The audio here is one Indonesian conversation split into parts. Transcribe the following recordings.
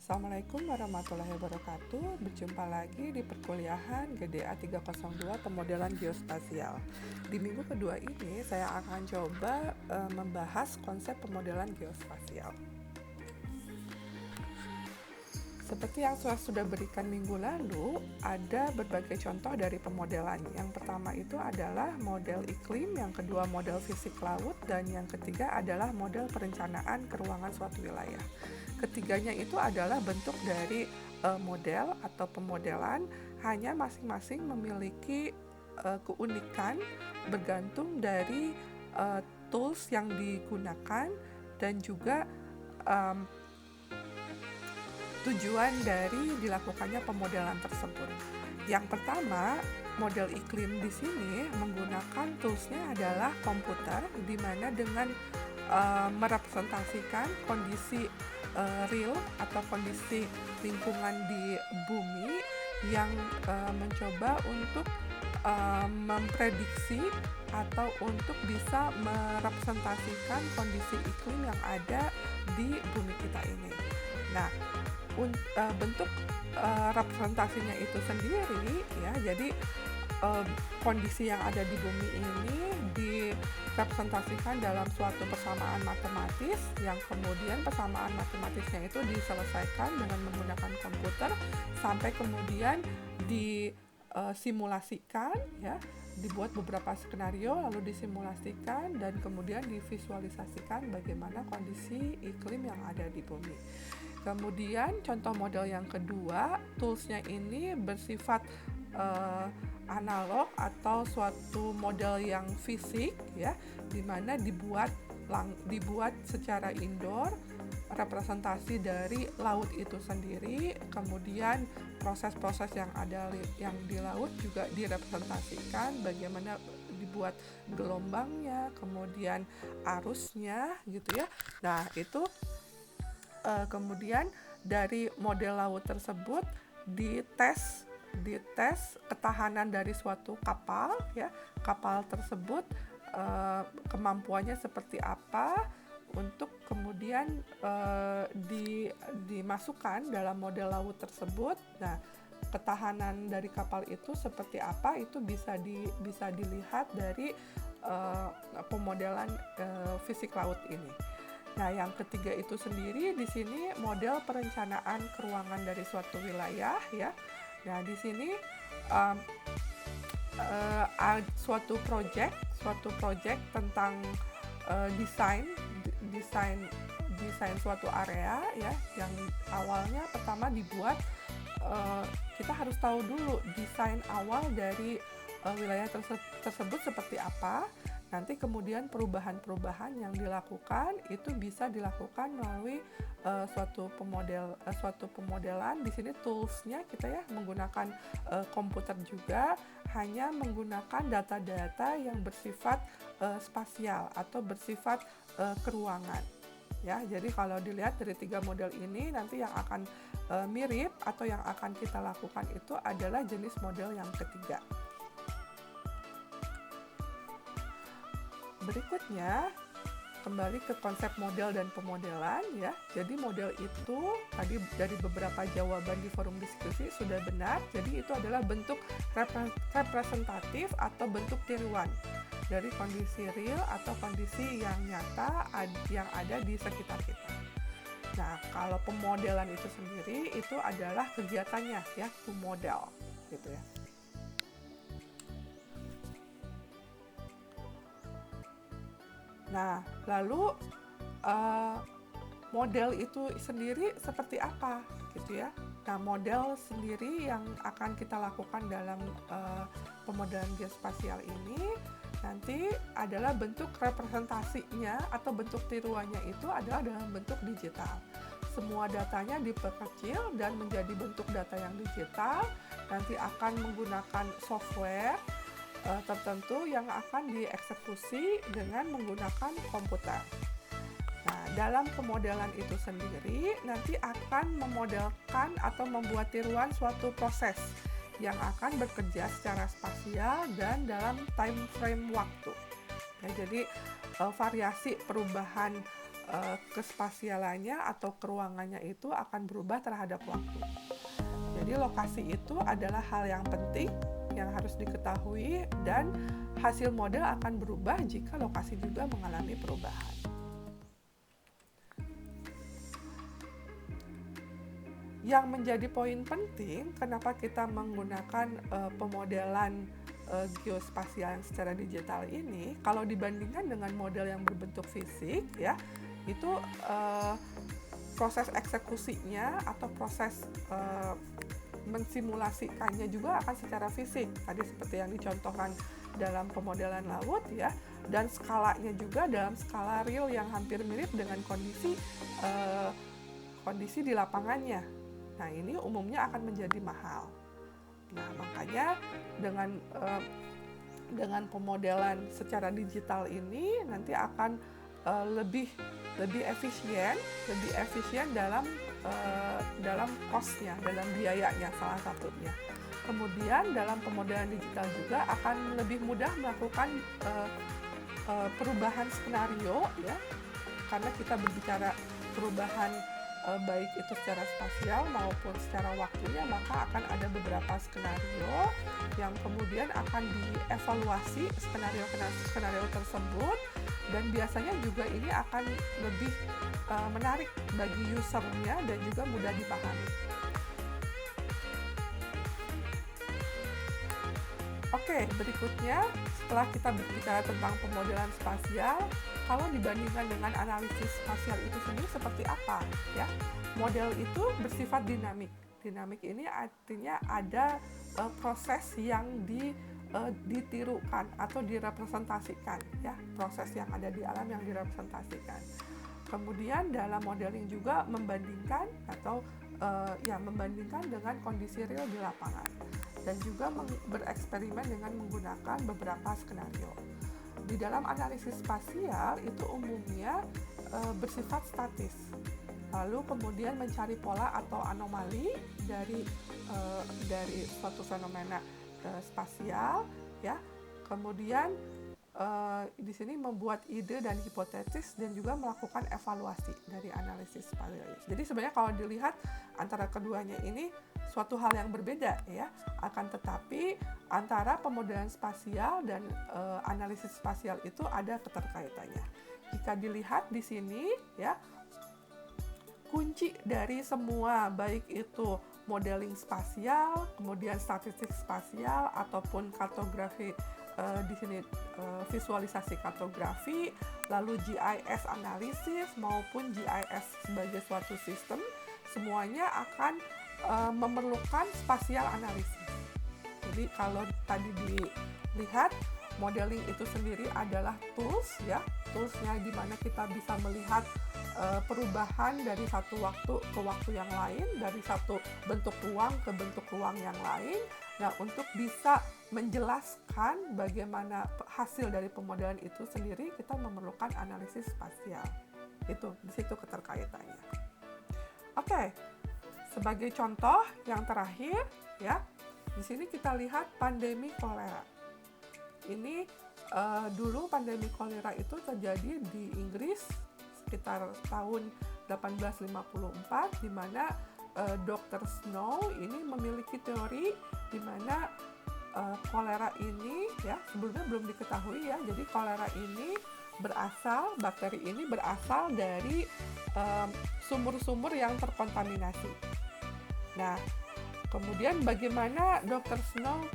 Assalamualaikum warahmatullahi wabarakatuh. Berjumpa lagi di perkuliahan GDA 302 Pemodelan Geospasial. Di minggu kedua ini saya akan coba membahas konsep pemodelan geospasial. Seperti yang saya sudah berikan minggu lalu, ada berbagai contoh dari pemodelan. Yang pertama itu adalah model iklim, yang kedua model fisik laut, dan yang ketiga adalah model perencanaan keruangan suatu wilayah. Ketiganya itu adalah bentuk dari model atau pemodelan, hanya masing-masing memiliki keunikan bergantung dari tools yang digunakan dan juga tujuan dari dilakukannya pemodelan tersebut. Yang pertama, model iklim di sini menggunakan toolsnya adalah komputer, di mana dengan merepresentasikan kondisi real atau kondisi lingkungan di bumi yang mencoba untuk memprediksi atau untuk bisa merepresentasikan kondisi iklim yang ada di bumi kita ini. Nah, bentuk representasinya itu sendiri ya, jadi kondisi yang ada di bumi ini direpresentasikan dalam suatu persamaan matematis yang kemudian persamaan matematisnya itu diselesaikan dengan menggunakan komputer sampai kemudian disimulasikan ya, dibuat beberapa skenario lalu disimulasikan dan kemudian divisualisasikan bagaimana kondisi iklim yang ada di bumi. Kemudian contoh model yang kedua, toolsnya ini bersifat analog atau suatu model yang fisik ya, di mana dibuat secara indoor, representasi dari laut itu sendiri, kemudian proses-proses yang di laut juga direpresentasikan, bagaimana dibuat gelombangnya, kemudian arusnya gitu ya. Nah, itu kemudian dari model laut tersebut dites ketahanan dari suatu kapal ya, kapal tersebut kemampuannya seperti apa untuk kemudian dimasukkan dalam model laut tersebut. Nah, ketahanan dari kapal itu seperti apa, itu bisa dilihat dari pemodelan fisik laut ini. Nah, yang ketiga itu sendiri di sini model perencanaan keruangan dari suatu wilayah ya. Nah, di sini suatu project tentang desain suatu area ya, yang awalnya pertama dibuat, kita harus tahu dulu desain awal dari wilayah tersebut seperti apa. Nanti kemudian perubahan-perubahan yang dilakukan itu bisa dilakukan melalui suatu pemodelan. Di sini toolsnya kita ya menggunakan komputer juga, hanya menggunakan data-data yang bersifat spasial atau bersifat keruangan. Ya, jadi kalau dilihat dari 3 model ini, nanti yang akan mirip atau yang akan kita lakukan itu adalah jenis model yang ketiga. Berikutnya, kembali ke konsep model dan pemodelan ya. Jadi model itu tadi dari beberapa jawaban di forum diskusi sudah benar. Jadi itu adalah bentuk representatif atau bentuk tiruan dari kondisi real atau kondisi yang nyata yang ada di sekitar kita. Nah, kalau pemodelan itu sendiri itu adalah kegiatannya ya, to model gitu ya. Nah, lalu model itu sendiri seperti apa gitu ya. Nah, model sendiri yang akan kita lakukan dalam pemodelan geospasial ini nanti adalah bentuk representasinya atau bentuk tiruannya itu adalah dalam bentuk digital. Semua datanya diperkecil dan menjadi bentuk data yang digital, nanti akan menggunakan software tertentu yang akan dieksekusi dengan menggunakan komputer. Nah, dalam pemodelan itu sendiri nanti akan memodelkan atau membuat tiruan suatu proses yang akan bekerja secara spasial dan dalam time frame waktu. Ya, jadi variasi perubahan kespasialannya atau keruangannya itu akan berubah terhadap waktu. Jadi lokasi itu adalah hal yang penting yang harus diketahui, dan hasil model akan berubah jika lokasi juga mengalami perubahan. Yang menjadi poin penting kenapa kita menggunakan pemodelan geospasial yang secara digital ini, kalau dibandingkan dengan model yang berbentuk fisik ya, itu proses eksekusinya atau proses mensimulasikannya juga akan secara fisik, tadi seperti yang dicontohkan dalam pemodelan laut ya, dan skalanya juga dalam skala real yang hampir mirip dengan kondisi di lapangannya. Nah, ini umumnya akan menjadi mahal. Nah, makanya dengan pemodelan secara digital ini nanti akan lebih efisien dalam cost-nya, dalam biayanya salah satunya. Kemudian dalam pemodelan digital juga akan lebih mudah melakukan perubahan skenario ya, karena kita berbicara perubahan baik itu secara spasial maupun secara waktunya, maka akan ada beberapa skenario yang kemudian akan dievaluasi skenario tersebut, dan biasanya juga ini akan lebih menarik bagi usernya dan juga mudah dipahami. Oke, berikutnya setelah kita berbicara tentang pemodelan spasial, kalau dibandingkan dengan analisis spasial itu sendiri seperti apa ya? Model itu bersifat dinamik. Dinamik ini artinya ada proses yang ditirukan atau direpresentasikan ya, proses yang ada di alam yang direpresentasikan. Kemudian dalam modeling juga membandingkan dengan kondisi real di lapangan, dan juga bereksperimen dengan menggunakan beberapa skenario. Di dalam analisis spasial itu umumnya bersifat statis, lalu kemudian mencari pola atau anomali dari suatu fenomena spasial ya. Kemudian di sini membuat ide dan hipotesis dan juga melakukan evaluasi dari analisis spasial. Jadi sebenarnya kalau dilihat antara keduanya ini suatu hal yang berbeda ya, akan tetapi antara pemodelan spasial dan analisis spasial itu ada keterkaitannya. Jika dilihat di sini ya, kunci dari semua baik itu modeling spasial, kemudian statistik spasial ataupun kartografi, di sini visualisasi kartografi, lalu GIS analisis maupun GIS sebagai suatu sistem, semuanya akan memerlukan spasial analisis. Jadi kalau tadi dilihat, modeling itu sendiri adalah toolsnya di mana kita bisa melihat perubahan dari satu waktu ke waktu yang lain, dari satu bentuk ruang ke bentuk ruang yang lain. Nah, untuk bisa menjelaskan bagaimana hasil dari pemodelan itu sendiri, kita memerlukan analisis spasial. Itu di situ keterkaitannya. Oke, sebagai contoh yang terakhir ya, di sini kita lihat pandemi kolera. Ini dulu pandemi kolera itu terjadi di Inggris sekitar tahun 1854, di mana Dr. Snow ini memiliki teori di mana kolera ini ya sebelumnya belum diketahui ya. Jadi kolera ini bakteri ini berasal dari sumur-sumur yang terkontaminasi. Nah, kemudian bagaimana Dr. Snow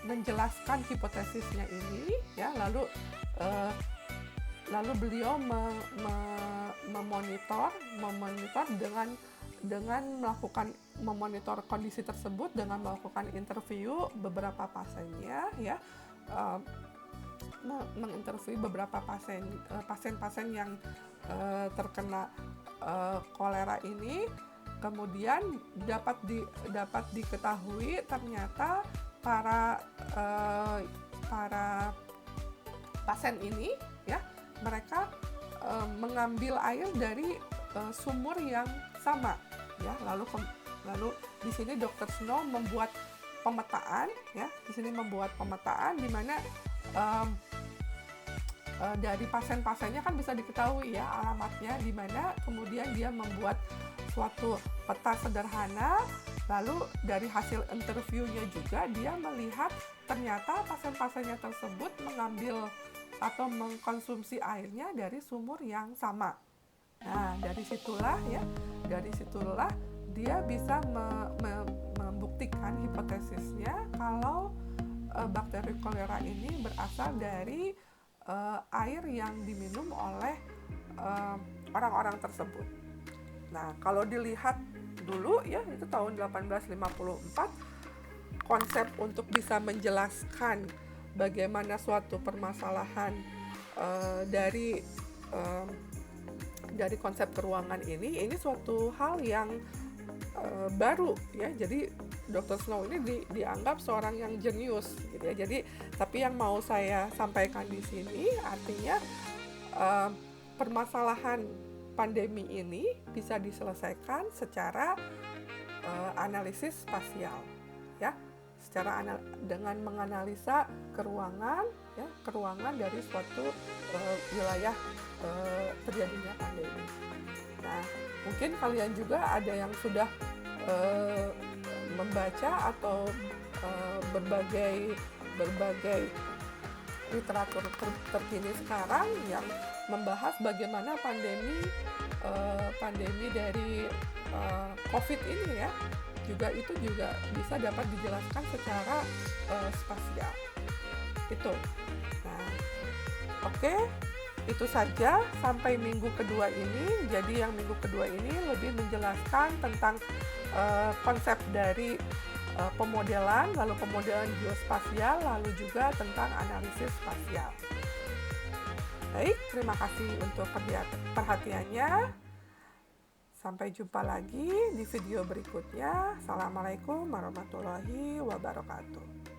menjelaskan hipotesisnya ini ya, lalu beliau memonitor dengan memonitor kondisi tersebut dengan melakukan interview beberapa pasiennya ya, menginterview beberapa pasien-pasien yang terkena kolera ini. Kemudian dapat diketahui ternyata para pasien ini ya, mereka mengambil air dari sumur yang sama ya. Lalu di sini Dr. Snow membuat pemetaan ya, di mana dari pasien-pasiennya kan bisa diketahui ya alamatnya di mana, kemudian dia membuat suatu peta sederhana, lalu dari hasil interviewnya juga dia melihat ternyata pasien-pasiennya tersebut mengambil atau mengkonsumsi airnya dari sumur yang sama. Nah, dari situlah dia bisa membuktikan hipotesisnya kalau bakteri kolera ini berasal dari air yang diminum oleh orang-orang tersebut. Nah, kalau dilihat dulu ya, itu tahun 1854, konsep untuk bisa menjelaskan bagaimana suatu permasalahan dari konsep keruangan ini suatu hal yang baru ya. Jadi Dr. Snow ini dianggap seorang yang jenius gitu ya. Jadi tapi yang mau saya sampaikan di sini artinya permasalahan pandemi ini bisa diselesaikan secara analisis spasial ya. Dengan menganalisa keruangan dari suatu wilayah terjadinya pandemi. Nah, mungkin kalian juga ada yang sudah membaca atau berbagai literatur terkini sekarang yang membahas bagaimana pandemi dari COVID ini ya, itu juga bisa dapat dijelaskan secara spasial. Itu. Nah, oke. Itu saja sampai minggu kedua ini. Jadi yang minggu kedua ini lebih menjelaskan tentang konsep dari pemodelan, lalu pemodelan geospasial, lalu juga tentang analisis spasial. Baik, terima kasih untuk perhatiannya. Sampai jumpa lagi di video berikutnya. Assalamualaikum warahmatullahi wabarakatuh.